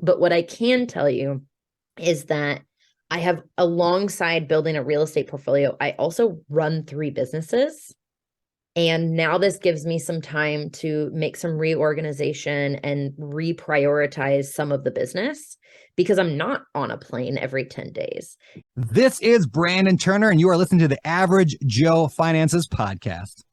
But what I can tell you is that I have, alongside building a real estate portfolio, I also run 3 businesses. And now this gives me some time to make some reorganization and reprioritize some of the business because I'm not on a plane every 10 days. This is Brandon Turner, and you are listening to the Average Joe Finances Podcast.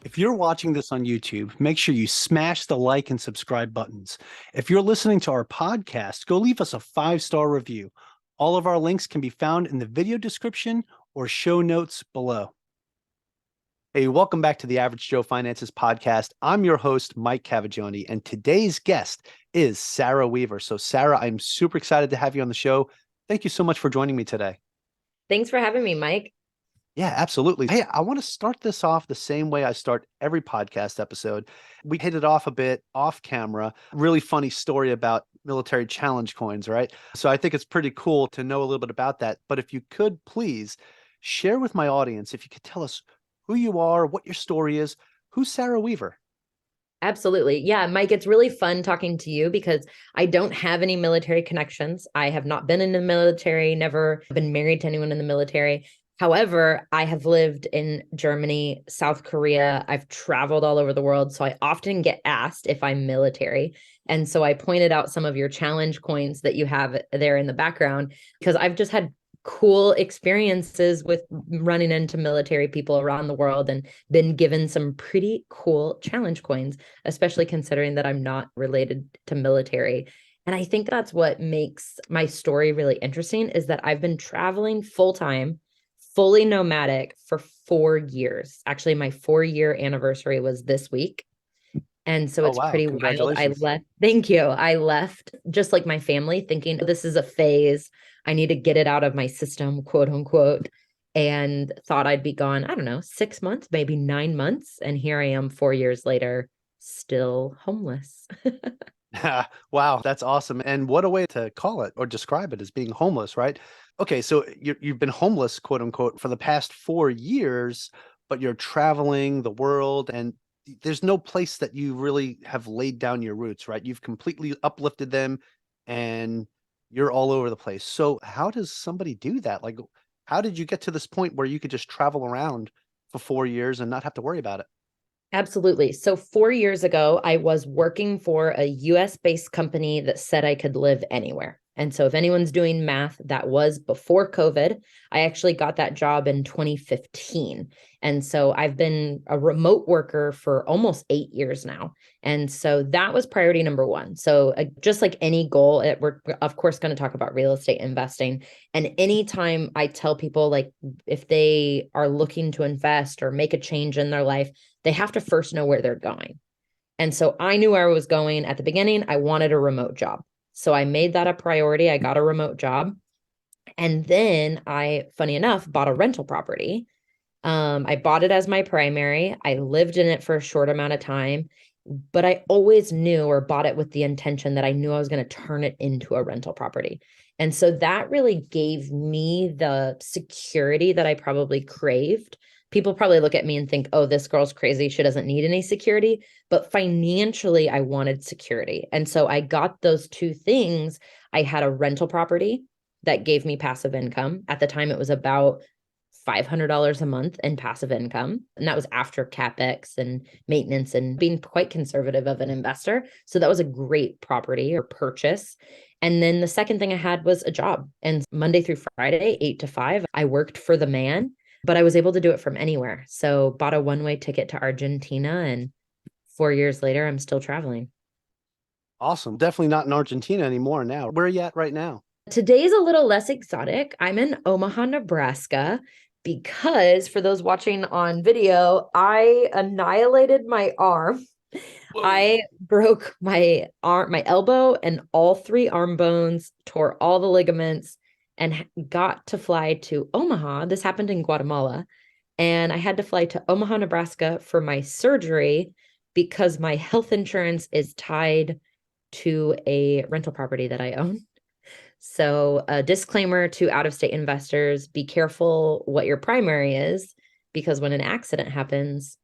If you're watching this on YouTube, make sure you smash the like and subscribe buttons. If you're listening to our podcast, go leave us a 5-star review. All of our links can be found in the video description or show notes below. Hey, welcome back to the Average Joe Finances Podcast. I'm your host, Mike Cavaggioni, and today's guest is Sarah Weaver. So Sarah, I'm super excited to have you on the show. Thank you so much for joining me today. Thanks for having me, Mike. Yeah, absolutely. Hey, I want to start this off the same way I start every podcast episode. We hit it off a bit off camera. Really funny story about military challenge coins, right? So I think it's pretty cool to know a little bit about that. But if you could please share with my audience, if you could tell us who you are, what your story is, who's Sarah Weaver? Absolutely. Yeah, Mike, it's really fun talking to you because I don't have any military connections. I have not been in the military, never been married to anyone in the military. However, I have lived in Germany, South Korea. I've traveled all over the world. So I often get asked if I'm military. And so I pointed out some of your challenge coins that you have there in the background because I've just had cool experiences with running into military people around the world and been given some pretty cool challenge coins, especially considering that I'm not related to military. And I think that's what makes my story really interesting is that I've been traveling full time, fully nomadic for 4 years. Actually, my 4-year anniversary was this week. And so it's pretty wild. Thank you. I left just like my family thinking this is a phase. I need to get it out of my system, quote unquote, and thought I'd be gone, I don't know, 6 months, maybe 9 months. And here I am 4 years later, still homeless. Wow, that's awesome. And what a way to call it or describe it as being homeless, right? Okay, so you've been homeless, quote unquote, for the past 4 years, but you're traveling the world and there's no place that you really have laid down your roots, right? You've completely uplifted them and you're all over the place. So how does somebody do that? Like, how did you get to this point where you could just travel around for 4 years and not have to worry about it? Absolutely. So 4 years ago, I was working for a US-based company that said I could live anywhere. And so if anyone's doing math, that was before COVID. I actually got that job in 2015. And so I've been a remote worker for almost 8 years now. And so that was priority number one. So just like any goal, we're of course going to talk about real estate investing. And anytime I tell people, like, if they are looking to invest or make a change in their life, they have to first know where they're going. And so I knew where I was going at the beginning. I wanted a remote job. So I made that a priority. I got a remote job. And then I, funny enough, bought a rental property. I bought it as my primary. I lived in it for a short amount of time, but I always knew or bought it with the intention that I knew I was going to turn it into a rental property. And so that really gave me the security that I probably craved. People probably look at me and think, oh, this girl's crazy. She doesn't need any security. But financially, I wanted security. And so I got those two things. I had a rental property that gave me passive income. At the time, it was about $500 a month in passive income. And that was after CapEx and maintenance and being quite conservative of an investor. So that was a great property or purchase. And then the second thing I had was a job. And Monday through Friday, 8 to 5, I worked for the man, but I was able to do it from anywhere. So bought a one-way ticket to Argentina, and 4 years later, I'm still traveling. Awesome. Definitely not in Argentina anymore now. Where are you at right now? Today's a little less exotic. I'm in Omaha, Nebraska, because for those watching on video, I annihilated my arm Whoa. I broke my arm, my elbow, and all three arm bones, tore all the ligaments, and got to fly to Omaha. This happened in Guatemala. And I had to fly to Omaha, Nebraska for my surgery because my health insurance is tied to a rental property that I own. So, a disclaimer to out of state investors, be careful what your primary is, because when an accident happens,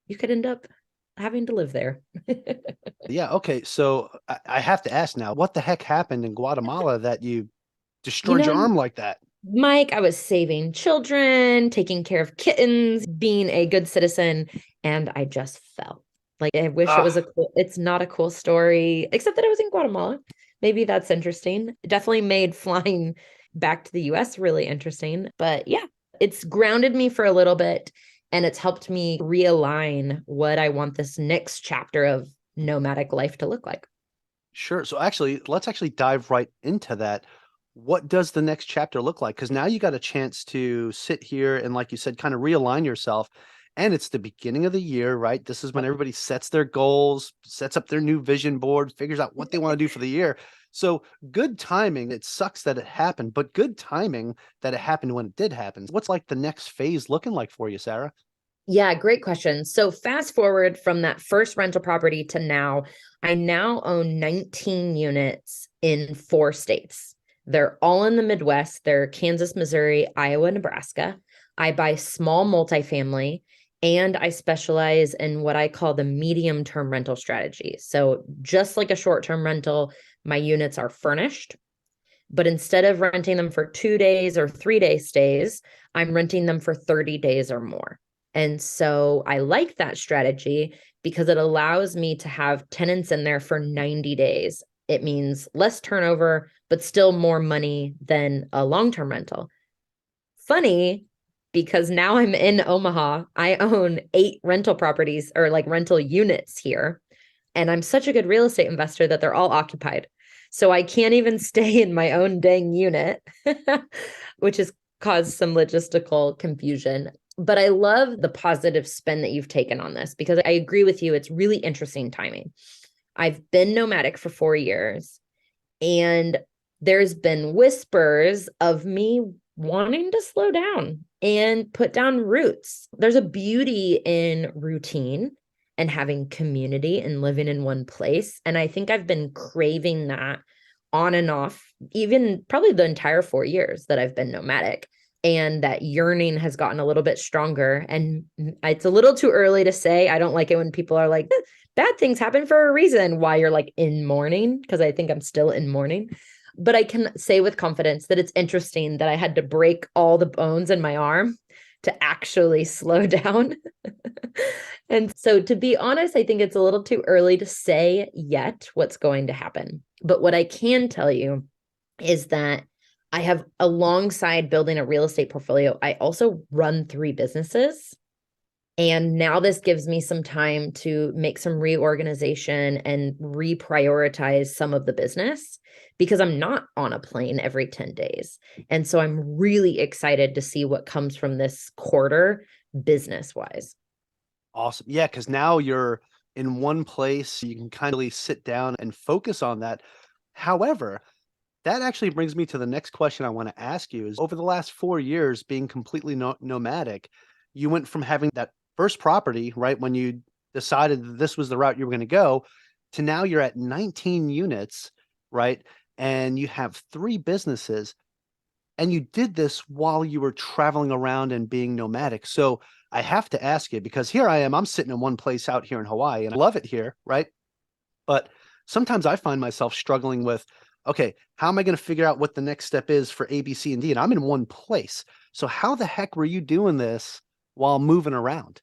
you could end up having to live there. Yeah. Okay. So I have to ask now, what the heck happened in Guatemala that you You destroyed your know, arm like that? Mike, I was saving children, taking care of kittens, being a good citizen, and I just fell. Like, I wish it was Ah, it's not a cool story, except that I was in Guatemala. Maybe that's interesting. It definitely made flying back to the US really interesting. But yeah, it's grounded me for a little bit, and it's helped me realign what I want this next chapter of nomadic life to look like. sure. So actually, let's actually dive right into that. What does the next chapter look like? Because now you got a chance to sit here and, like you said, kind of realign yourself. And it's the beginning of the year, right? This is when everybody sets their goals, sets up their new vision board, figures out what they want to do for the year. So good timing. It sucks that it happened, but good timing that it happened when it did happen. What's like the next phase looking like for you, Sarah? Yeah, great question. So fast forward from that first rental property to now, I now own 19 units in 4 states. They're all in the Midwest. They're Kansas, Missouri, Iowa, Nebraska. I buy small multifamily, and I specialize in what I call the medium term rental strategy. So just like a short term rental, my units are furnished, but instead of renting them for 2 days or 3 day stays, I'm renting them for 30 days or more. And so I like that strategy because it allows me to have tenants in there for 90 days. It means less turnover, but still more money than a long-term rental. Funny, because now I'm in Omaha. I own 8 rental properties, or like rental units here. And I'm such a good real estate investor that they're all occupied. So I can't even stay in my own dang unit, which has caused some logistical confusion. But I love the positive spin that you've taken on this, because I agree with you. It's really interesting timing. I've been nomadic for 4 years, and there's been whispers of me wanting to slow down and put down roots. There's a beauty in routine and having community and living in one place. And I think I've been craving that on and off, even probably the entire 4 years that I've been nomadic. And that yearning has gotten a little bit stronger. And it's a little too early to say. I don't like it when people are like, bad things happen for a reason, why you're like in mourning, because I think I'm still in mourning. But I can say with confidence that it's interesting that I had to break all the bones in my arm to actually slow down. And so, to be honest, I think it's a little too early to say yet what's going to happen. But what I can tell you is that I have, alongside building a real estate portfolio, I also run 3 businesses. And now this gives me some time to make some reorganization and reprioritize some of the business, because I'm not on a plane every 10 days. And so I'm really excited to see what comes from this quarter business wise. Awesome. Yeah, because now you're in one place. You can kind of really sit down and focus on that. However, that actually brings me to the next question I want to ask you is over the last 4 years being completely nomadic, you went from having that first property, right, when you decided that this was the route you were going to go, to now you're at 19 units, right? And you have 3 businesses. And you did this while you were traveling around and being nomadic. So I have to ask you, because here I am, I'm sitting in one place out here in Hawaii and I love it here, right? But sometimes I find myself struggling with, okay, how am I going to figure out what the next step is for A, B, C, and D? And I'm in one place. So how the heck were you doing this while moving around?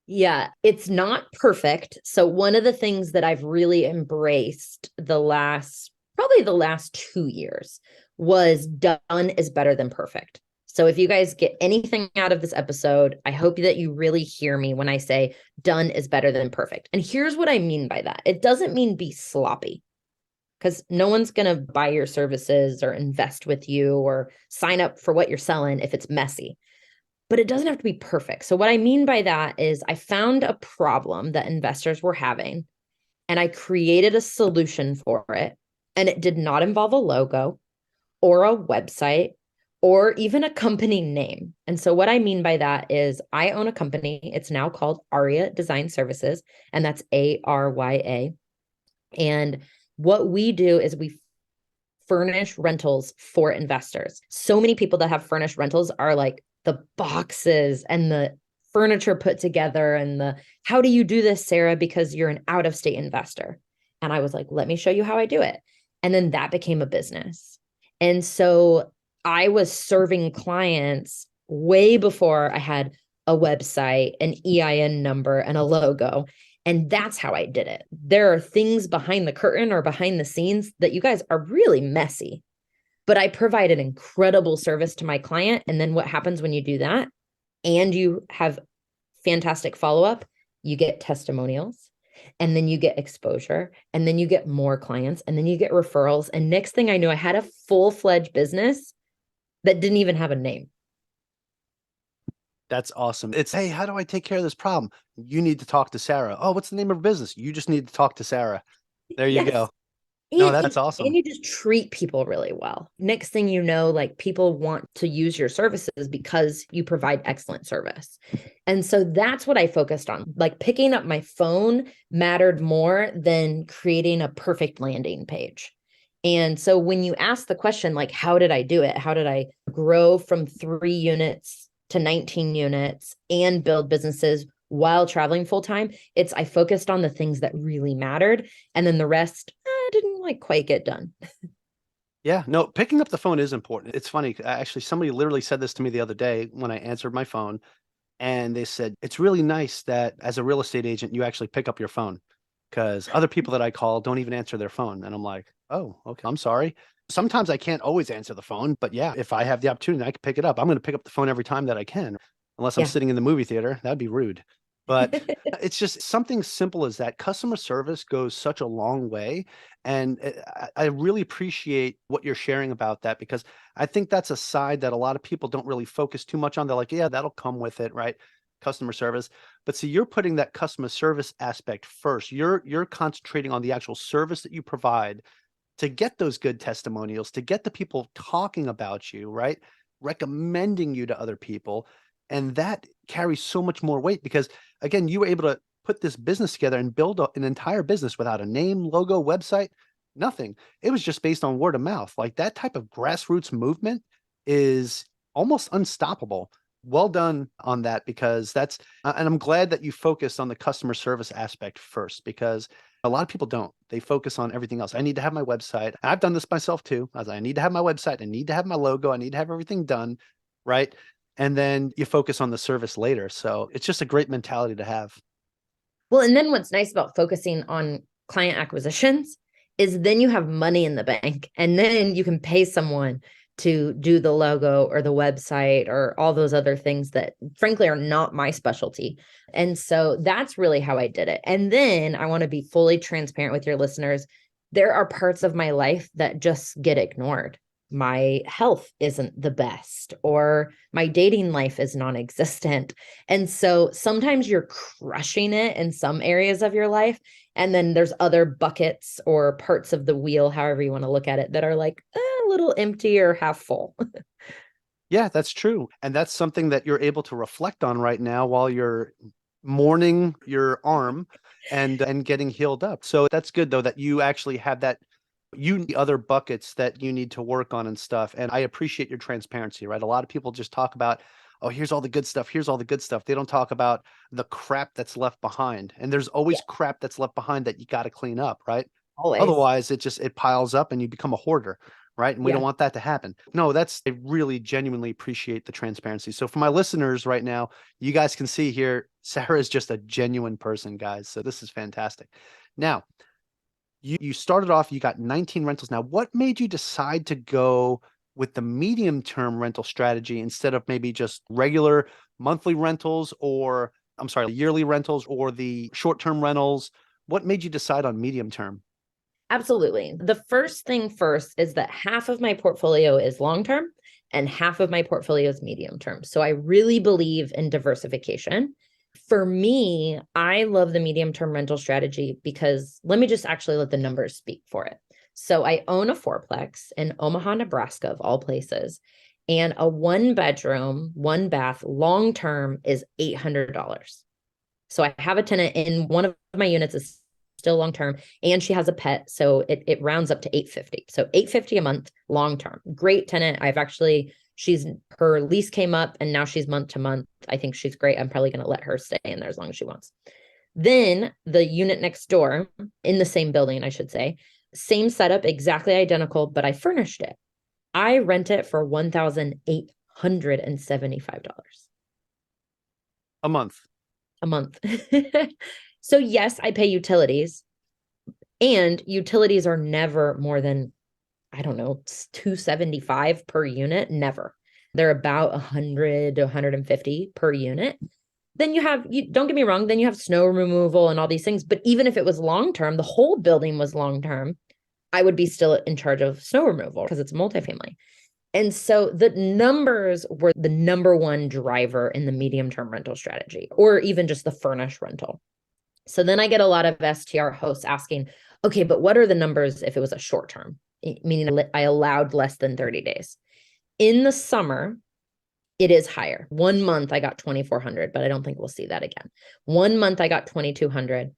Yeah, it's not perfect. So one of the things that I've really embraced probably the last 2 years, was done is better than perfect. So if you guys get anything out of this episode, I hope that you really hear me when I say done is better than perfect. And here's what I mean by that. It doesn't mean be sloppy, because no one's going to buy your services or invest with you or sign up for what you're selling if it's messy. but it doesn't have to be perfect. So what I mean by that is I found a problem that investors were having and I created a solution for it. And it did not involve a logo or a website or even a company name. And so what I mean by that is I own a company. It's now called Arya Design Services, and that's ARYA. And what we do is we furnish rentals for investors. So many people that have furnished rentals are like the boxes and the furniture put together and the, how do you do this, Sarah? Because you're an out of state investor. And I was like, let me show you how I do it. And then that became a business. And so I was serving clients way before I had a website, an EIN number, and a logo. And that's how I did it. There are things behind the curtain or behind the scenes that you guys are really messy, but I provide an incredible service to my client. And then what happens when you do that and you have fantastic follow-up, you get testimonials, and then you get exposure, and then you get more clients, and then you get referrals. And next thing I knew, I had a full-fledged business that didn't even have a name. That's awesome. It's, hey, how do I take care of this problem? You need to talk to Sarah. Oh, what's the name of her business? You just need to talk to Sarah. There you go. No, that's awesome. And you just treat people really well. Next thing you know, like people want to use your services because you provide excellent service. And so that's what I focused on. Like picking up my phone mattered more than creating a perfect landing page. And so when you ask the question, like, how did I do it? How did I grow from 3 units to 19 units and build businesses while traveling full time? It's, I focused on the things that really mattered. And then the rest, didn't like quite get done. Yeah, no, picking up the phone is important. It's funny. Actually, somebody literally said this to me the other day when I answered my phone, and they said, it's really nice that as a real estate agent, you actually pick up your phone because other people that I call don't even answer their phone. And I'm like, oh, okay, I'm sorry. Sometimes I can't always answer the phone, but yeah, if I have the opportunity, I can pick it up. I'm going to pick up the phone every time that I can, unless I'm sitting in the movie theater. That'd be rude. But it's just something simple as that. Customer service goes such a long way. And I really appreciate what you're sharing about that, because I think that's a side that a lot of people don't really focus too much on. They're like, yeah, that'll come with it, right? Customer service. But see, you're putting that customer service aspect first. You're concentrating on the actual service that you provide to get those good testimonials, to get the people talking about you, right? Recommending you to other people. And that carries so much more weight because, again, you were able to put this business together and build an entire business without a name, logo, website, nothing. It was just based on word of mouth. Like that type of grassroots movement is almost unstoppable. Well done on that, because that's, and I'm glad that you focused on the customer service aspect first, because a lot of people don't. They focus on everything else. I need to have my website. I've done this myself too. I need to have my website. I need to have my logo. I need to have everything done, right? And then you focus on the service later. So it's just a great mentality to have. Well, and then what's nice about focusing on client acquisitions is then you have money in the bank, and then you can pay someone to do the logo or the website or all those other things that frankly are not my specialty. And so that's really how I did it. And then I want to be fully transparent with your listeners. There are parts of my life that just get ignored. My health isn't the best, or my dating life is non-existent. And so sometimes you're crushing it in some areas of your life. And then there's other buckets or parts of the wheel, however you want to look at it, that are like a little empty or half full. Yeah, that's true. And that's something that you're able to reflect on right now while you're mourning your arm and getting healed up. So that's good though, that you actually have that, the other buckets that you need to work on and stuff. And I appreciate your transparency, right? A lot of people just talk about, oh, here's all the good stuff. Here's all the good stuff. They don't talk about the crap that's left behind. And there's always crap that's left behind that you got to clean up, right? Always. Otherwise, it piles up and you become a hoarder, right? And we don't want that to happen. No, I really genuinely appreciate the transparency. So for my listeners right now, you guys can see here, Sarah is just a genuine person, guys. So this is fantastic. Now, you started off, you got 19 rentals. Now, what made you decide to go with the medium-term rental strategy instead of maybe just regular monthly rentals, or I'm sorry, yearly rentals, or the short-term rentals? What made you decide on medium-term? Absolutely. The first thing first is that half of my portfolio is long-term and half of my portfolio is medium term. So I really believe in diversification. For me, I love the medium term rental strategy because let me just actually let the numbers speak for it. So I own a fourplex in Omaha, Nebraska, of all places. And a 1-bedroom, 1-bath, long-term is $800. So I have a tenant in one of my units is still long-term, and she has a pet. So it rounds up to $850. So $850 a month, long-term. Great tenant. Her lease came up and now she's month to month. I think she's great. I'm probably going to let her stay in there as long as she wants. Then the unit next door in the same building, I should say, same setup, exactly identical, but I furnished it. I rent it for $1,875 a month. a month. So yes, I pay utilities, and utilities are never more than, I don't know, $275 per unit. Never. They're about 100 to 150 per unit. Then don't get me wrong, then you have snow removal and all these things. But even if it was long-term, the whole building was long-term, I would be still in charge of snow removal because it's multifamily. And so the numbers were the number one driver in the medium-term rental strategy, or even just the furnished rental. So then I get a lot of STR hosts asking, okay, but what are the numbers if it was a short-term? Meaning I allowed less than 30 days. In the summer, it is higher. 1 month I got 2,400, but I don't think we'll see that again. 1 month I got 2,200.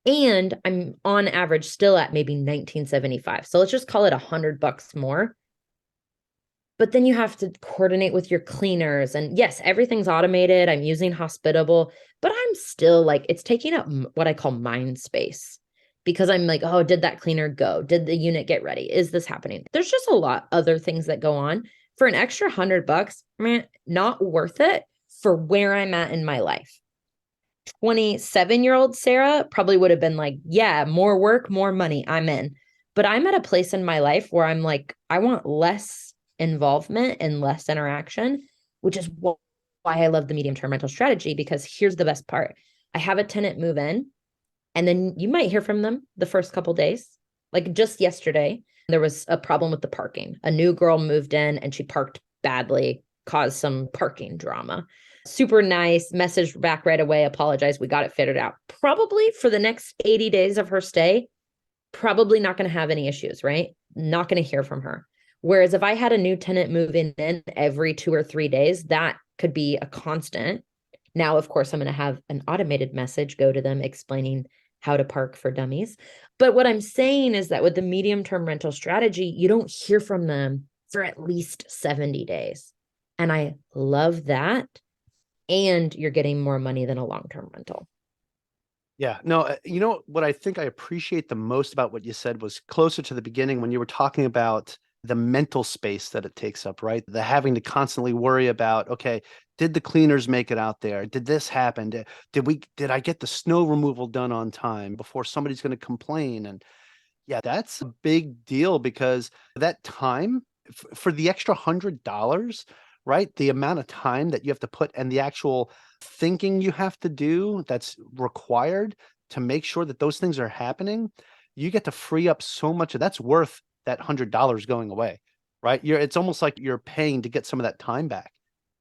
And I'm on average still at maybe 1975. So let's just call it $100 more. But then you have to coordinate with your cleaners. And yes, everything's automated. I'm using Hospitable, but I'm still like, it's taking up what I call mind space, because I'm like, oh, did that cleaner go? Did the unit get ready? Is this happening? There's just a lot other things that go on. For an extra $100, man, not worth it for where I'm at in my life. 27-year-old Sarah probably would have been like, yeah, more work, more money, I'm in. But I'm at a place in my life where I'm like, I want less involvement and less interaction, which is why I love the medium-term rental strategy, because here's the best part. I have a tenant move in, and then you might hear from them the first couple of days. Like just yesterday, there was a problem with the parking. A new girl moved in and she parked badly, caused some parking drama. Super nice, message back right away, apologize, we got it figured out. Probably for the next 80 days of her stay, probably not going to have any issues, right? Not going to hear from her. Whereas if I had a new tenant move in every 2 or 3 days, that could be a constant. Now, of course, I'm going to have an automated message go to them explaining how to park for dummies. But what I'm saying is that with the medium-term rental strategy, you don't hear from them for at least 70 days. And I love that. And you're getting more money than a long-term rental. Yeah, no, you know what I think I appreciate the most about what you said was closer to the beginning when you were talking about the mental space that it takes up, right? The having to constantly worry about, okay, did the cleaners make it out there? Did this happen? Did I get the snow removal done on time before somebody's going to complain? And yeah, that's a big deal, because that time for the extra $100, right? The amount of time that you have to put and the actual thinking you have to do that's required to make sure that those things are happening, you get to free up so much of that's worth that $100 going away, right? It's almost like you're paying to get some of that time back.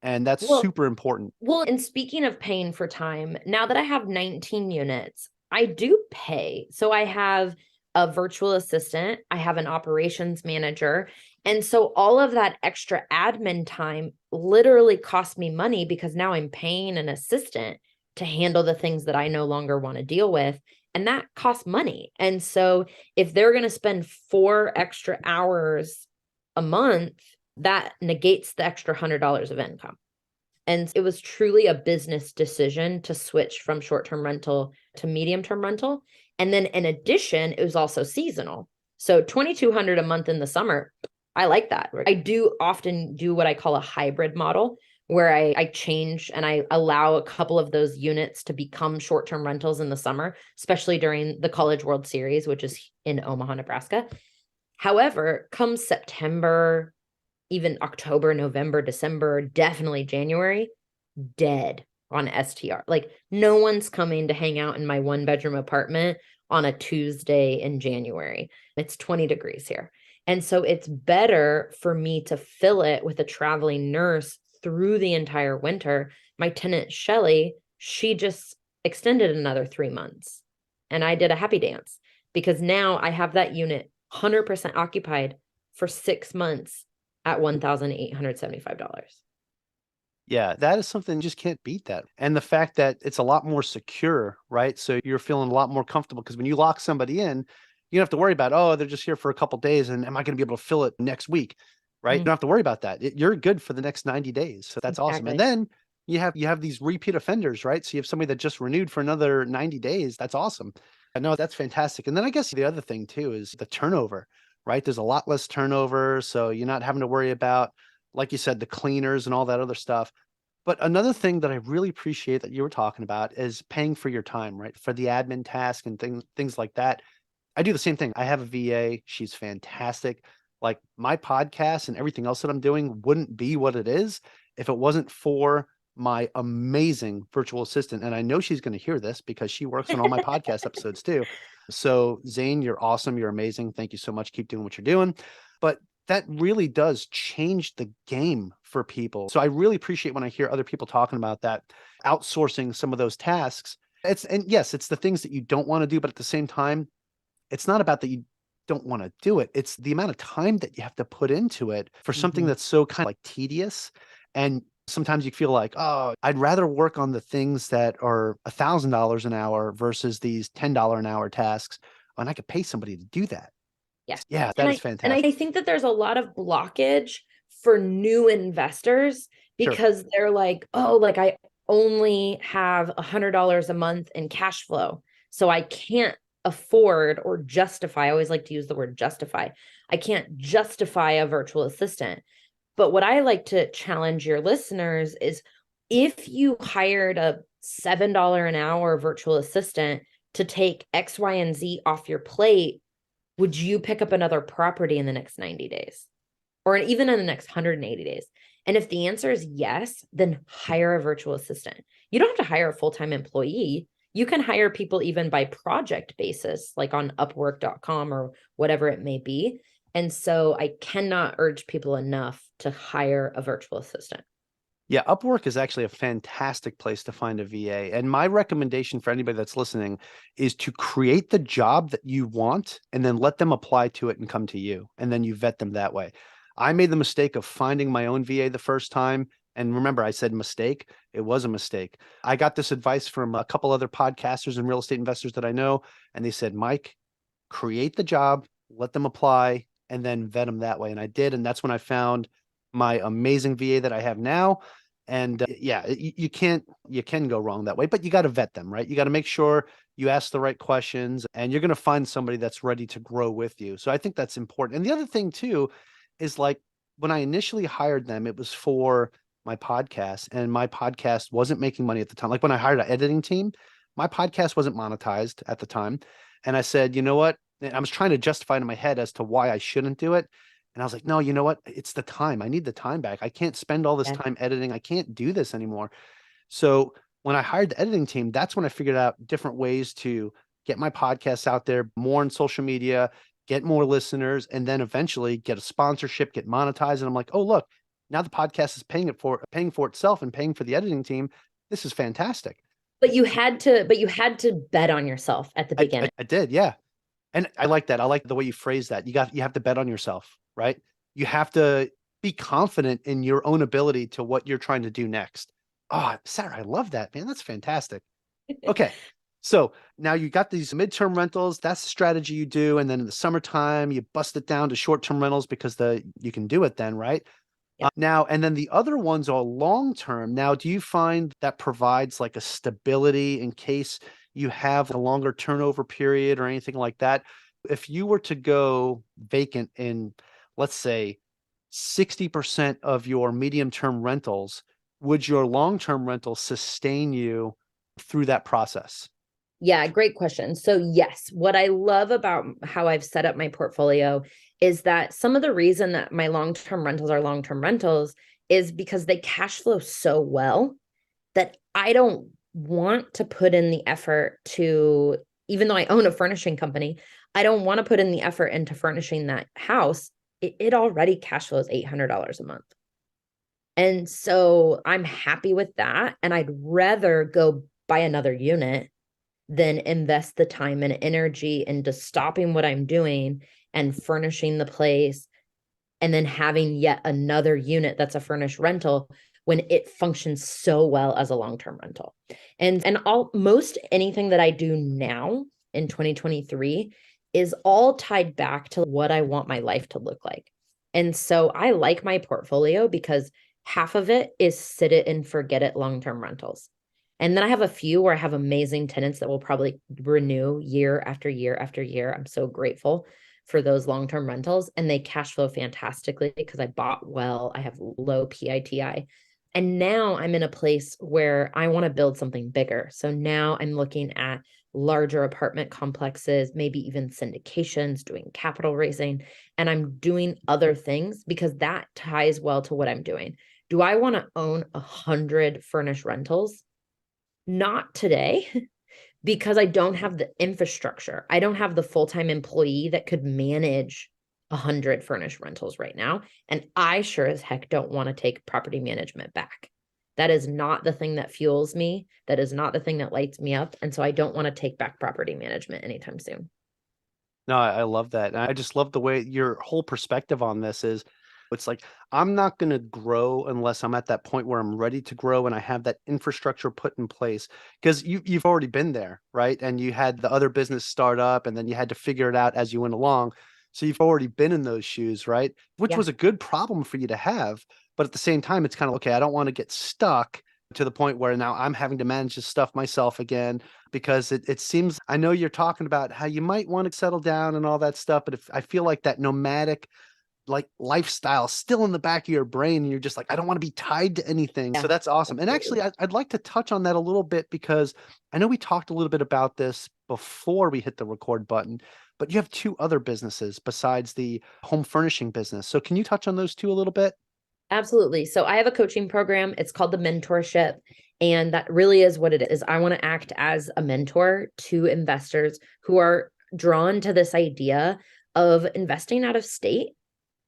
And that's super important. Well, and speaking of paying for time, now that I have 19 units, I do pay. So I have a virtual assistant, I have an operations manager. And so all of that extra admin time literally costs me money, because now I'm paying an assistant to handle the things that I no longer want to deal with. And that costs money. And so if they're going to spend 4 extra hours a month, that negates the extra $100 of income. And it was truly a business decision to switch from short-term rental to medium-term rental. And then in addition, it was also seasonal. So $2,200 a month in the summer, I like that. I do often do what I call a hybrid model, where I change and I allow a couple of those units to become short-term rentals in the summer, especially during the College World Series, which is in Omaha, Nebraska. However, come September, even October, November, December, definitely January, dead on STR. Like no one's coming to hang out in my 1-bedroom apartment on a Tuesday in January. It's 20 degrees here. And so it's better for me to fill it with a traveling nurse through the entire winter. My tenant, Shelly, she just extended another 3 months and I did a happy dance because now I have that unit 100% occupied for 6 months at $1,875. Yeah, that is something you just can't beat that. And the fact that it's a lot more secure, right? So you're feeling a lot more comfortable because when you lock somebody in, you don't have to worry about, oh, they're just here for a couple days and am I going to be able to fill it next week? Right? You don't have to worry about that. You're good for the next 90 days. So that's awesome. And then you have these repeat offenders, right? So you have somebody that just renewed for another 90 days. That's awesome. I know that's fantastic. And then I guess the other thing too is the turnover, right? There's a lot less turnover. So you're not having to worry about, like you said, the cleaners and all that other stuff. But another thing that I really appreciate that you were talking about is paying for your time, right? For the admin task and things like that. I do the same thing. I have a VA. She's fantastic. Like my podcast and everything else that I'm doing wouldn't be what it is if it wasn't for my amazing virtual assistant. And I know she's going to hear this because she works on all my podcast episodes too. So Zane, you're awesome. You're amazing. Thank you so much. Keep doing what you're doing. But that really does change the game for people. So I really appreciate when I hear other people talking about that, outsourcing some of those tasks. And yes, it's the things that you don't want to do, but at the same time, it's not about that you don't want to do it. It's the amount of time that you have to put into it for something that's so kind of like tedious. And sometimes you feel like, oh, I'd rather work on the things that are $1,000 an hour versus these $10 an hour tasks. And I could pay somebody to do that. Yes. Yeah, that is fantastic. And I think that there's a lot of blockage for new investors because they're like, oh, like I only have $100 a month in cash flow. So I can't afford or justify. I always like to use the word justify. I can't justify a virtual assistant. But what I like to challenge your listeners is if you hired a $7 an hour virtual assistant to take X, Y, and Z off your plate, would you pick up another property in the next 90 days or even in the next 180 days? And if the answer is yes, then hire a virtual assistant. You don't have to hire a full-time employee. You can hire people even by project basis, like on upwork.com or whatever it may be. And so I cannot urge people enough to hire a virtual assistant. Yeah, Upwork is actually a fantastic place to find a VA. And my recommendation for anybody that's listening is to create the job that you want and then let them apply to it and come to you. And then you vet them that way. I made the mistake of finding my own VA the first time. And remember, I said mistake. It was a mistake. I got this advice from a couple other podcasters and real estate investors that I know. And they said, Mike, create the job, let them apply, and then vet them that way. And I did. And that's when I found my amazing VA that I have now. And yeah, you can go wrong that way, but you got to vet them, right? You got to make sure you ask the right questions and you're going to find somebody that's ready to grow with you. So I think that's important. And the other thing too, is like when I initially hired them, it was for my podcast and my podcast wasn't making money at the time. Like when I hired an editing team, my podcast wasn't monetized at the time. And I said, you know what? And I was trying to justify in my head as to why I shouldn't do it. And I was like, no, you know what? It's the time. I need the time back. I can't spend all this time editing. I can't do this anymore. So when I hired the editing team, that's when I figured out different ways to get my podcasts out there more on social media, get more listeners, and then eventually get a sponsorship, get monetized. And I'm like, oh, look, now the podcast is paying for itself and paying for the editing team. This is fantastic. But you had to bet on yourself at the beginning. I did. Yeah. And I like that. I like the way you phrase that. You have to bet on yourself, right? You have to be confident in your own ability to what you're trying to do next. Oh, Sarah, I love that, man. That's fantastic. Okay. So now you got these midterm rentals. That's the strategy you do. And then in the summertime, you bust it down to short-term rentals because you can do it then, right? Yep. Now, and then the other ones are long-term. Now, do you find that provides like a stability in case you have a longer turnover period or anything like that? If you were to go vacant in, let's say, 60% of your medium-term rentals, would your long-term rental sustain you through that process? Yeah, great question. So yes, what I love about how I've set up my portfolio is that some of the reason that my long-term rentals are long-term rentals is because they cash flow so well that I don't want to put in the effort to, even though I own a furnishing company, I don't want to put in the effort into furnishing that house it already cash flows $800 a month. And so I'm happy with that. And I'd rather go buy another unit than invest the time and energy into stopping what I'm doing and furnishing the place and then having yet another unit that's a furnished rental when it functions so well as a long-term rental. And most anything that I do now in 2023 is all tied back to what I want my life to look like. And so I like my portfolio because half of it is sit it and forget it long-term rentals. And then I have a few where I have amazing tenants that will probably renew year after year after year. I'm so grateful for those long-term rentals, and they cash flow fantastically because I bought well. I have low PITI. And now I'm in a place where I want to build something bigger. So now I'm looking at larger apartment complexes, maybe even syndications, doing capital raising, and I'm doing other things because that ties well to what I'm doing. Do I want to own 100 furnished rentals? Not today, because I don't have the infrastructure. I don't have the full-time employee that could manage 100 furnished rentals right now. And I sure as heck don't want to take property management back. That is not the thing that fuels me. That is not the thing that lights me up. And so I don't want to take back property management anytime soon. No, I love that. And I just love the way your whole perspective on this is it's like, I'm not going to grow unless I'm at that point where I'm ready to grow and I have that infrastructure put in place. Because you've already been there, right? And you had the other business start up and then you had to figure it out as you went along. So you've already been in those shoes, right? Which Yeah. was a good problem for you to have. But at the same time, it's kind of, okay, I don't want to get stuck to the point where now I'm having to manage this stuff myself again, because it seems, I know you're talking about how you might want to settle down and all that stuff, but if I feel like that nomadic like lifestyle still in the back of your brain and you're just like, I don't want to be tied to anything. So Yeah, that's awesome. And actually, absolutely. I'd like to touch on that a little bit because I know we talked a little bit about this before we hit the record button, but you have two other businesses besides the home furnishing business. So can you touch on those two a little bit? Absolutely. So I have a coaching program. It's called the Mentorship. And that really is what it is. I want to act as a mentor to investors who are drawn to this idea of investing out of state.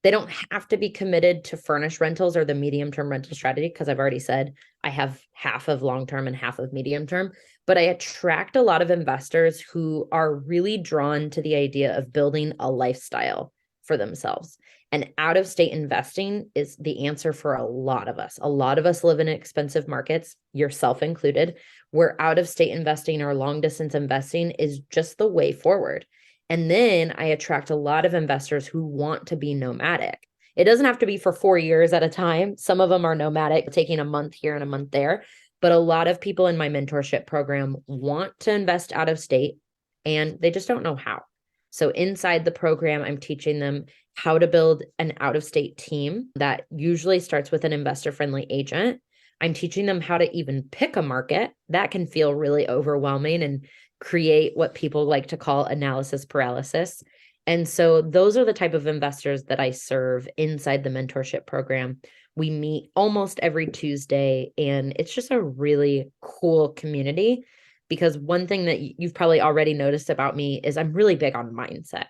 They don't have to be committed to furnished rentals or the medium term rental strategy, because I've already said I have half of long term and half of medium term. But I attract a lot of investors who are really drawn to the idea of building a lifestyle for themselves. And out of state investing is the answer for a lot of us. A lot of us live in expensive markets, yourself included, where out of state investing or long distance investing is just the way forward. And then I attract a lot of investors who want to be nomadic. It doesn't have to be for 4 years at a time. Some of them are nomadic, taking a month here and a month there. But a lot of people in my mentorship program want to invest out of state and they just don't know how. So inside the program, I'm teaching them how to build an out of state team that usually starts with an investor friendly agent. I'm teaching them how to even pick a market. That can feel really overwhelming and create what people like to call analysis paralysis. And so those are the type of investors that I serve inside the mentorship program. We meet almost every Tuesday, and it's just a really cool community because one thing that you've probably already noticed about me is I'm really big on mindset.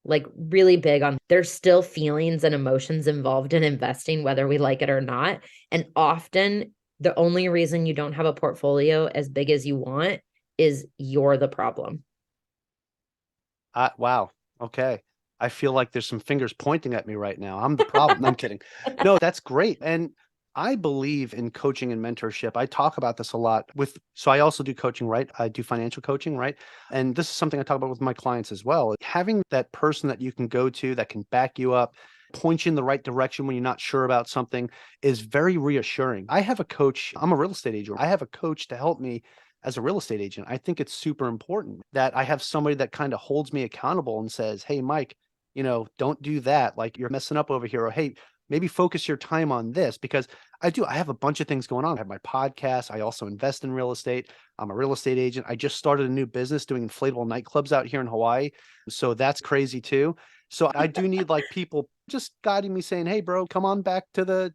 Like really big on there's still feelings and emotions involved in investing, whether we like it or not. And often the only reason you don't have a portfolio as big as you want is you're the problem. Wow. Okay. I feel like there's some fingers pointing at me right now. I'm the problem. No, I'm kidding. No, that's great. And I believe in coaching and mentorship. I talk about this a lot so I also do coaching, right? I do financial coaching, right? And this is something I talk about with my clients as well. Having that person that you can go to that can back you up, point you in the right direction when you're not sure about something is very reassuring. I have a coach. I'm a real estate agent. I have a coach to help me as a real estate agent. I think it's super important that I have somebody that kind of holds me accountable and says, hey, Mike, don't do that. Like you're messing up over here. Or, hey, maybe focus your time on this, because I have a bunch of things going on. I have my podcast. I also invest in real estate. I'm a real estate agent. I just started a new business doing inflatable nightclubs out here in Hawaii. So that's crazy too. So I do need like people just guiding me saying, hey, bro, come on back to the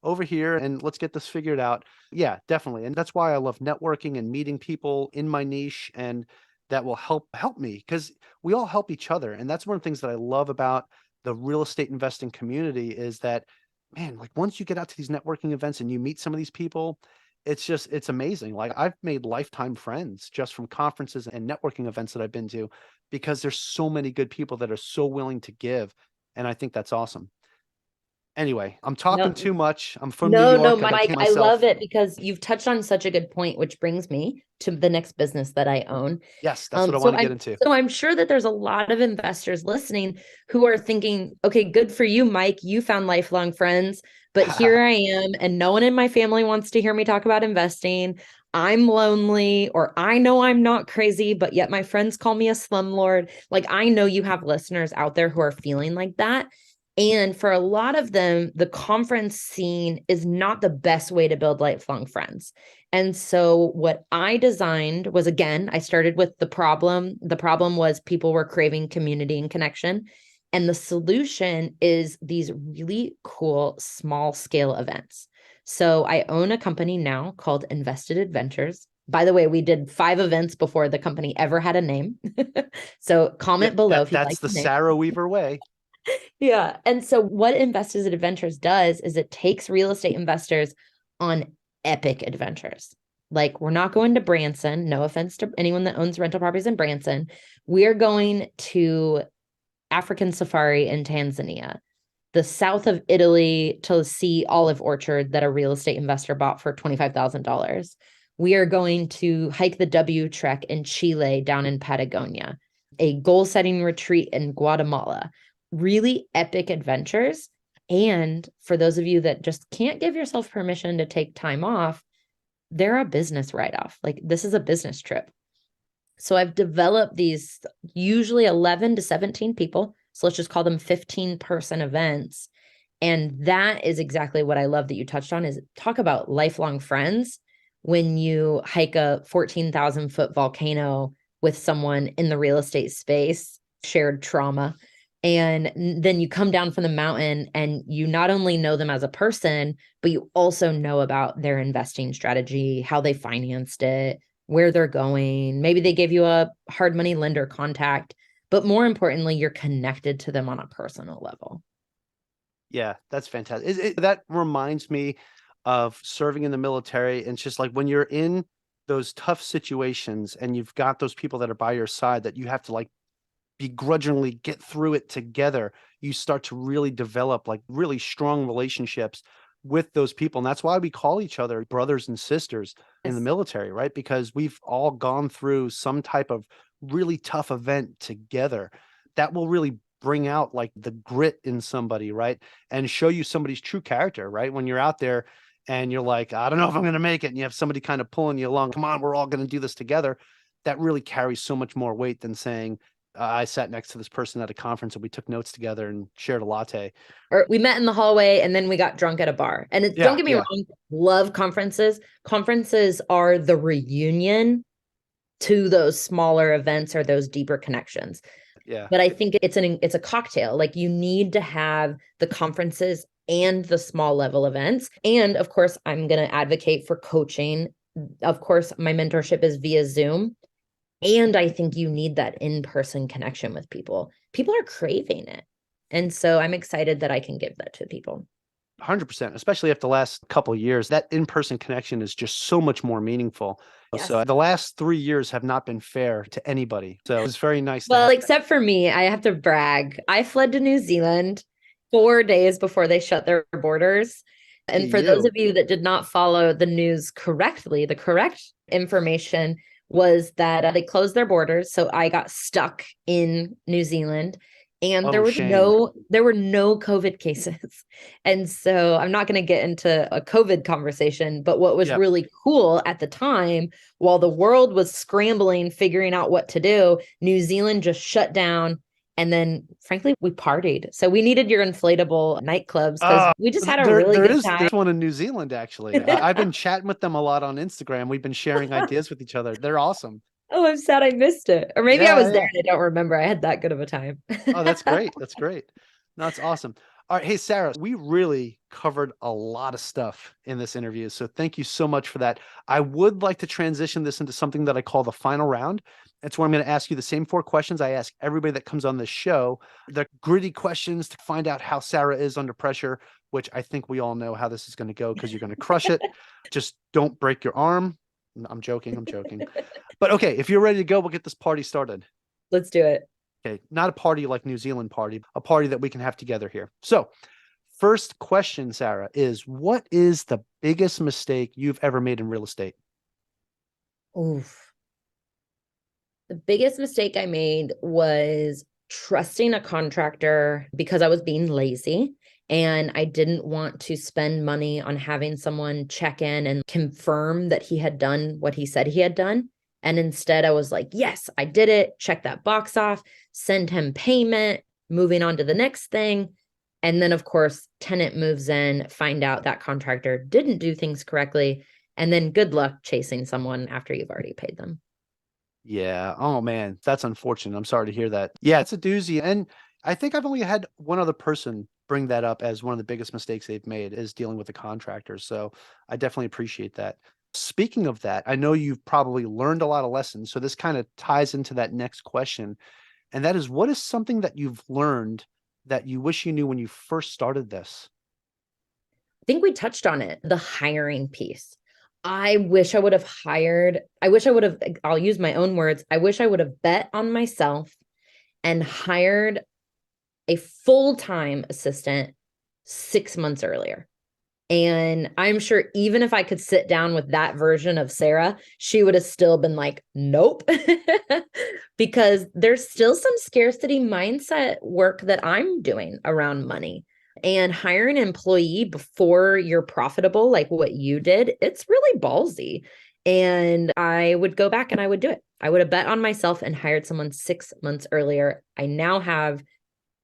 over here and let's get this figured out. Yeah, definitely. And that's why I love networking and meeting people in my niche, and that will help me because we all help each other. And that's one of the things that I love about the real estate investing community is that, man, like once you get out to these networking events and you meet some of these people, it's amazing. Like I've made lifetime friends just from conferences and networking events that I've been to, because there's so many good people that are so willing to give. And I think that's awesome. Anyway, I'm talking No, too much. I'm from New no, York. I Mike, can't I love myself. it because you've touched on such a good point, which brings me to the next business that I own. Yes, that's what I So want to get I'm into. so I'm sure that there's a lot of investors listening who are thinking, okay, good for you, Mike. You found lifelong friends, but here I am, and no one in my family wants to hear me talk about investing. I'm lonely, or I know I'm not crazy, but yet my friends call me a slumlord. Like I know you have listeners out there who are feeling like that. And for a lot of them, the conference scene is not the best way to build lifelong friends. And so what I designed was, again, I started with the problem. The problem was people were craving community and connection. And the solution is these really cool small scale events. So I own a company now called Invested Adventures. By the way, we did 5 events before the company ever had a name. So comment below if you'd That's like the the name. Sarah Weaver way. Yeah. And so what Invested Adventures does is it takes real estate investors on epic adventures. Like we're not going to Branson, no offense to anyone that owns rental properties in Branson. We're going to African safari in Tanzania, the south of Italy to see olive orchard that a real estate investor bought for $25,000. We are going to hike the W Trek in Chile down in Patagonia, a goal setting retreat in Guatemala, really epic adventures. And for those of you that just can't give yourself permission to take time off, they're a business write-off. Like this is a business trip. So I've developed these usually 11 to 17 people. So let's just call them 15-person events. And that is exactly what I love that you touched on, is talk about lifelong friends when you hike a 14,000 foot volcano with someone in the real estate space, shared trauma. And then you come down from the mountain and you not only know them as a person, but you also know about their investing strategy, how they financed it, where they're going. Maybe they gave you a hard money lender contact, but more importantly, you're connected to them on a personal level. Yeah, that's fantastic. That reminds me of serving in the military. And it's just like when you're in those tough situations and you've got those people that are by your side that you have to like begrudgingly get through it together, you start to really develop like really strong relationships with those people. And that's why we call each other brothers and sisters in the Yes. military, right? Because we've all gone through some type of really tough event together that will really bring out like the grit in somebody, right? And show you somebody's true character, right? When you're out there and you're like, I don't know if I'm going to make it. And you have somebody kind of pulling you along. Come on, we're all going to do this together. That really carries so much more weight than saying, I sat next to this person at a conference and we took notes together and shared a latte. Or we met in the hallway and then we got drunk at a bar. And don't Yeah, get me yeah, wrong, love conferences. Conferences are the reunion to those smaller events or those deeper connections. yeah. But I think it's a cocktail. Like you need to have the conferences and the small level events. And of course, I'm going to advocate for coaching. Of course, my mentorship is via Zoom. And I think you need that in-person connection with people. People are craving it. And so I'm excited that I can give that to people. 100%, especially after the last couple of years, that in-person connection is just so much more meaningful. Yes. So the last 3 years have not been fair to anybody. So it's very nice to Well, have that. except for me, I have to brag. I fled to New Zealand 4 days before they shut their borders. And for those You. of you that did not follow the news correctly, the correct information was that they closed their borders. So I got stuck in New Zealand and Oh, shame. there were no COVID cases. And so I'm not going to get into a COVID conversation, but what was Yep. really cool at the time, while the world was scrambling, figuring out what to do, New Zealand just shut down. And then frankly, we partied. So we needed your inflatable nightclubs because we just had a really good time. There's one in New Zealand, actually. I've been chatting with them a lot on Instagram. We've been sharing ideas with each other. They're awesome. Oh, I'm sad I missed it. Or maybe I Yeah, was there yeah. and I don't remember. I had that good of a time. Oh, that's great. That's great. That's awesome. All right. Hey, Sarah, we really covered a lot of stuff in this interview. So thank you so much for that. I would like to transition this into something that I call the final round. It's where I'm going to ask you the same 4 questions I ask everybody that comes on this show. The gritty questions to find out how Sarah is under pressure, which I think we all know how this is going to go because you're going to crush it. Just don't break your arm. I'm joking. I'm joking. But okay, if you're ready to go, we'll get this party started. Let's do it. Okay, not a party like New Zealand party, a party that we can have together here. So, first question, Sarah, is what is the biggest mistake you've ever made in real estate? Oof. The biggest mistake I made was trusting a contractor because I was being lazy and I didn't want to spend money on having someone check in and confirm that he had done what he said he had done. And instead, I was like, yes, I did it. Check that box off, send him payment, moving on to the next thing. And then, of course, tenant moves in, find out that contractor didn't do things correctly. And then good luck chasing someone after you've already paid them. Yeah. Oh, man, that's unfortunate. I'm sorry to hear that. Yeah, it's a doozy. And I think I've only had one other person bring that up as one of the biggest mistakes they've made is dealing with the contractors. So I definitely appreciate that. Speaking of that, I know you've probably learned a lot of lessons. So this kind of ties into that next question. And that is, what is something that you've learned that you wish you knew when you first started this? I think we touched on it, the hiring piece. I wish I would have hired, I wish I would have, I'll use my own words. I wish I would have bet on myself and hired a full-time assistant 6 months earlier. And I'm sure even if I could sit down with that version of Sarah, she would have still been like, nope, because there's still some scarcity mindset work that I'm doing around money. And hiring an employee before you're profitable, like what you did, it's really ballsy. And I would go back and I would do it. I would have bet on myself and hired someone 6 months earlier. I now have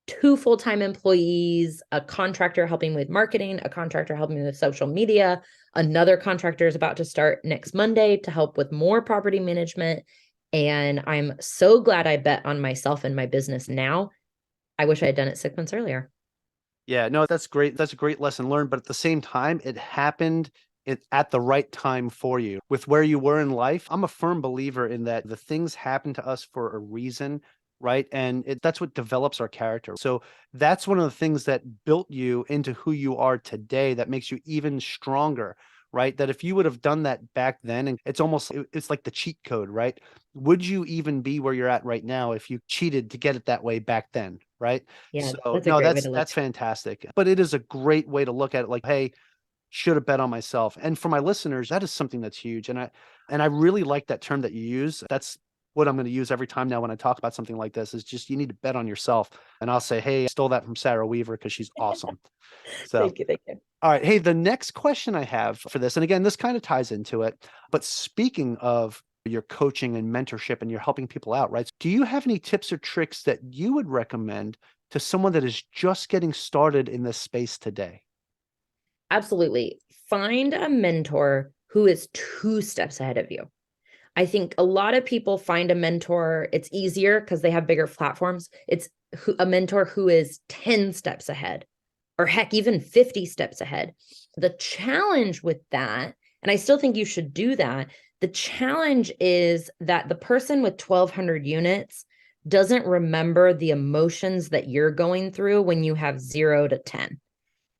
2 full-time employees, a contractor helping with marketing, a contractor helping with social media. Another contractor is about to start next Monday to help with more property management. And I'm so glad I bet on myself and my business now. I wish I had done it 6 months earlier. Yeah, no, that's great. That's a great lesson learned. But at the same time, it happened at the right time for you. With where you were in life, I'm a firm believer in that the things happen to us for a reason, right? And that's what develops our character. So that's one of the things that built you into who you are today that makes you even stronger, right? That if you would have done that back then, and it's like the cheat code, right? Would you even be where you're at right now if you cheated to get it that way back then, right? Yeah, So that's a no, great way to look. that's fantastic. But it is a great way to look at it like, hey, should have bet on myself. And for my listeners, that is something that's huge. And I really like that term that you use. That's what I'm going to use every time now when I talk about something like this is just you need to bet on yourself. And I'll say, hey, I stole that from Sarah Weaver because she's awesome. So Thank you. Thank you. all right. Hey, the next question I have for this, and again, this kind of ties into it, but speaking of your coaching and mentorship and you're helping people out, right? Do you have any tips or tricks that you would recommend to someone that is just getting started in this space today? Absolutely. Find a mentor who is 2 steps ahead of you. I think a lot of people find a mentor, it's easier because they have bigger platforms. It's a mentor who is 10 steps ahead, or heck, even 50 steps ahead. The challenge with that, and I still think you should do that, the challenge is that the person with 1,200 units doesn't remember the emotions that you're going through when you have 0 to 10.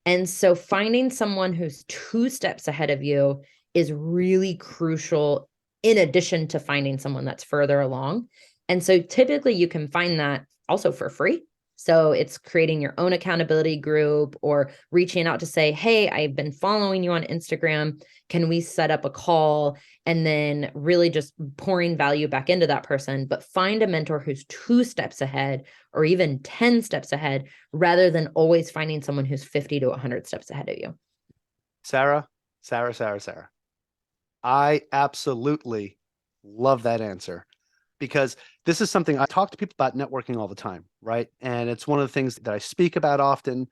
And so finding someone who's 2 steps ahead of you is really crucial in addition to finding someone that's further along. And so typically you can find that also for free. So it's creating your own accountability group or reaching out to say, hey, I've been following you on Instagram. Can we set up a call? And then really just pouring value back into that person, but find a mentor who's 2 steps ahead or even 10 steps ahead, rather than always finding someone who's 50 to 100 steps ahead of you. Sarah. I absolutely love that answer because this is something I talk to people about networking all the time, right? And it's one of the things that I speak about often.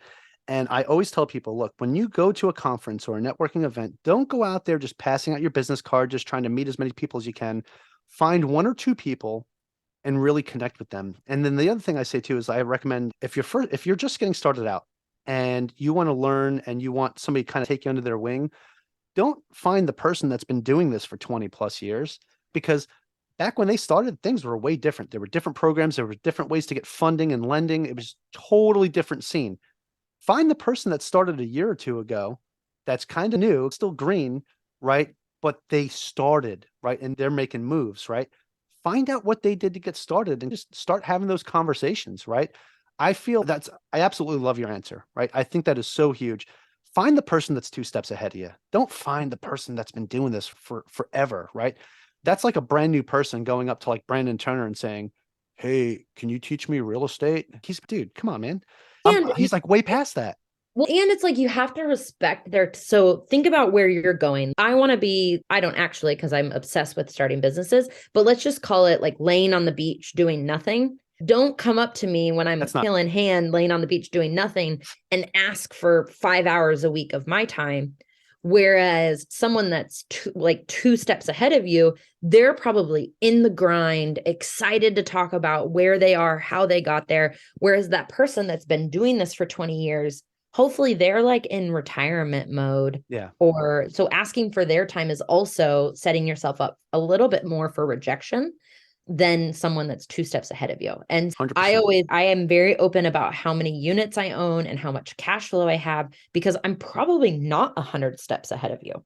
And I always tell people, look, when you go to a conference or a networking event, don't go out there just passing out your business card, just trying to meet as many people as you can. Find 1 or 2 people and really connect with them. And then the other thing I say too is I recommend if you're just getting started out and you want to learn and you want somebody to kind of take you under their wing, don't find the person that's been doing this for 20 plus years, because back when they started, things were way different. There were different programs. There were different ways to get funding and lending. It was totally different scene. Find the person that started a year or two ago that's kind of new, still green, right? But they started, right? And they're making moves, right? Find out what they did to get started and just start having those conversations, right? I absolutely love your answer, right? I think that is so huge. Find the person that's 2 steps ahead of you. Don't find the person that's been doing this for forever, right? That's like a brand new person going up to like Brandon Turner and saying, "Hey, can you teach me real estate?" Dude, come on, man. He's like way past that. Well, and it's like you have to respect so think about where you're going. I don't actually, because I'm obsessed with starting businesses, but let's just call it like laying on the beach doing nothing. Don't come up to me when I'm hill in hand laying on the beach doing nothing and ask for 5 hours a week of my time. Whereas someone that's 2 steps ahead of you, they're probably in the grind, excited to talk about where they are, how they got there. Whereas that person that's been doing this for 20 years, hopefully they're like in retirement mode. Yeah. Or so asking for their time is also setting yourself up a little bit more for rejection than someone that's 2 steps ahead of you. And 100%. I am very open about how many units I own and how much cash flow I have, because I'm probably not 100 steps ahead of you.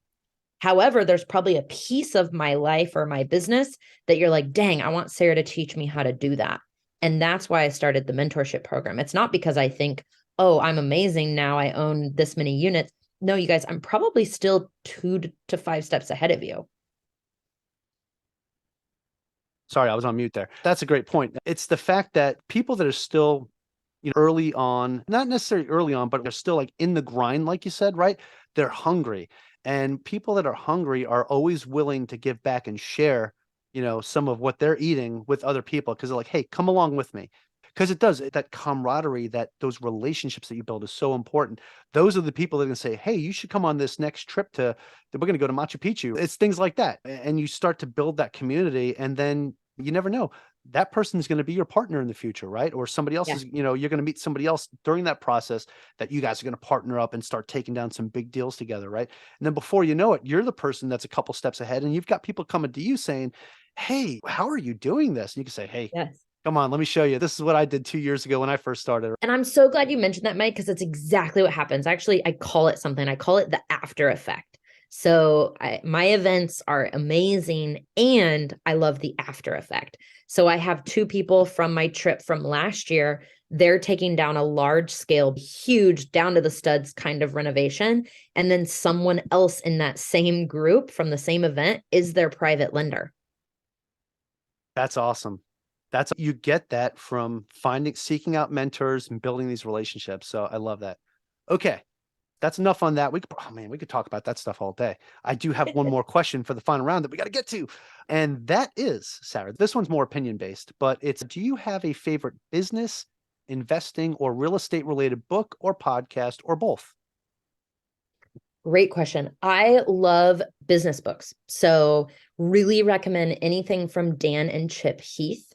However, there's probably a piece of my life or my business that you're like, dang, I want Sarah to teach me how to do that. And that's why I started the mentorship program. It's not because I think, oh, I'm amazing now, I own this many units. No, you guys, I'm probably still 2 to 5 steps ahead of you. Sorry, I was on mute there. That's a great point. It's the fact that people that are still, early on, not necessarily early on, but they're still like in the grind, like you said, right? They're hungry. And people that are hungry are always willing to give back and share, some of what they're eating with other people, because they're like, hey, come along with me. Because that camaraderie, those relationships that you build is so important. Those are the people that are going to say, hey, you should come on this next trip we're going to go to Machu Picchu. It's things like that. And you start to build that community, and then you never know, that person is going to be your partner in the future, right? Or somebody else is, you're going to meet somebody else during that process that you guys are going to partner up and start taking down some big deals together, right? And then before you know it, you're the person that's a couple steps ahead, and you've got people coming to you saying, hey, how are you doing this? And you can say, hey, come on, let me show you. This is what I did 2 years ago when I first started. And I'm so glad you mentioned that, Mike, because it's exactly what happens. Actually, I call it the after effect. So my events are amazing, and I love the after effect. So I have 2 people from my trip from last year. They're taking down a large scale, huge, down to the studs kind of renovation. And then someone else in that same group from the same event is their private lender. That's awesome. You get that from seeking out mentors and building these relationships. So I love that. Okay. That's enough on that. We could talk about that stuff all day. I do have one more question for the final round that we got to get to. And that is, Sarah, this one's more opinion based, but do you have a favorite business, investing, or real estate related book or podcast, or both? Great question. I love business books. So really recommend anything from Dan and Chip Heath.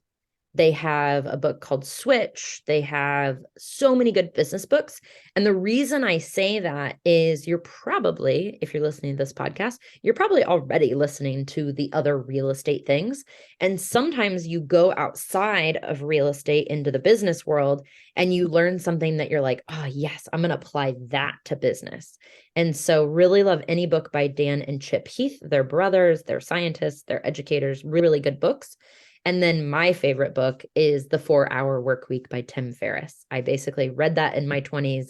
They have a book called Switch. They have so many good business books. And the reason I say that is you're probably, if you're listening to this podcast, you're probably already listening to the other real estate things. And sometimes you go outside of real estate into the business world and you learn something that you're like, oh, yes, I'm going to apply that to business. And so really love any book by Dan and Chip Heath. They're brothers, they're scientists, they're educators, really good books. And then my favorite book is The 4-Hour Workweek by Tim Ferriss. I basically read that in my 20s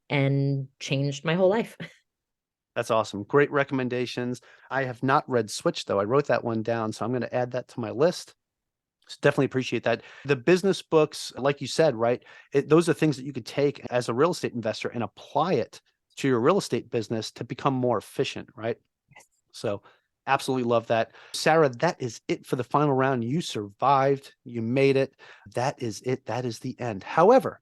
and changed my whole life. That's awesome. Great recommendations. I have not read Switch, though. I wrote that one down, so I'm going to add that to my list. So definitely appreciate that. The business books, like you said, right? Those are things that you could take as a real estate investor and apply it to your real estate business to become more efficient, right? Yes. So absolutely love that. Sarah, that is it for the final round. You survived. You made it. That is it. That is the end. However,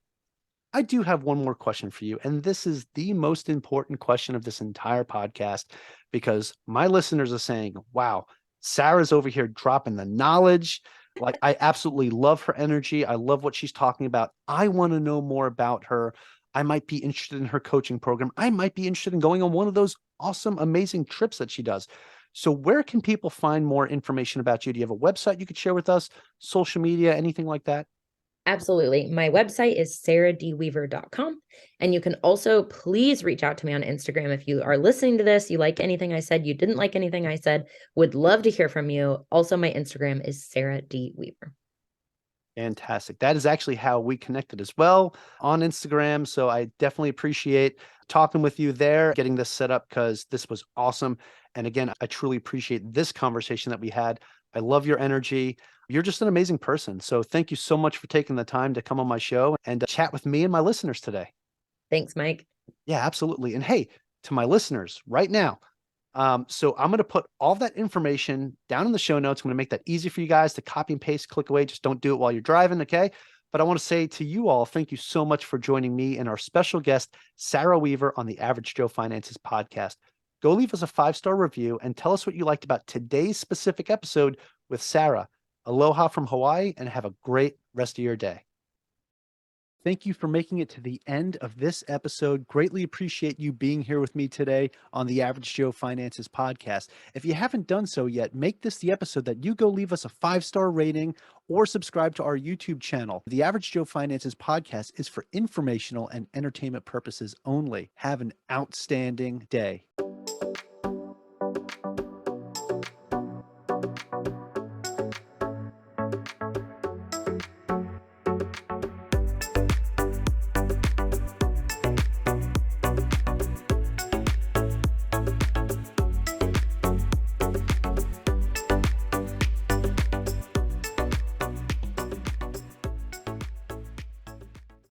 I do have one more question for you. And this is the most important question of this entire podcast, because my listeners are saying, wow, Sarah's over here dropping the knowledge. Like, I absolutely love her energy. I love what she's talking about. I want to know more about her. I might be interested in her coaching program. I might be interested in going on one of those awesome, amazing trips that she does. So where can people find more information about you? Do you have a website you could share with us? Social media, anything like that? Absolutely. My website is sarahdweaver.com. And you can also please reach out to me on Instagram. If you are listening to this, you like anything I said, you didn't like anything I said, would love to hear from you. Also, my Instagram is Sarah D. Weaver. Fantastic. That is actually how we connected as well on Instagram. So I definitely appreciate talking with you there, getting this set up because this was awesome. And again, I truly appreciate this conversation that we had. I love your energy. You're just an amazing person. So thank you so much for taking the time to come on my show and chat with me and my listeners today. Thanks, Mike. Yeah, absolutely. And hey, to my listeners right now, so I'm going to put all that information down in the show notes. I'm going to make that easy for you guys to copy and paste, click away. Just don't do it while you're driving. Okay. But I want to say to you all, thank you so much for joining me and our special guest, Sarah Weaver, on the Average Joe Finances podcast. Go leave us a 5-star review and tell us what you liked about today's specific episode with Sarah. Aloha from Hawaii and have a great rest of your day. Thank you for making it to the end of this episode. Greatly appreciate you being here with me today on the Average Joe Finances podcast. If you haven't done so yet, make this the episode that you go leave us a 5-star rating or subscribe to our YouTube channel. The Average Joe Finances podcast is for informational and entertainment purposes only. Have an outstanding day.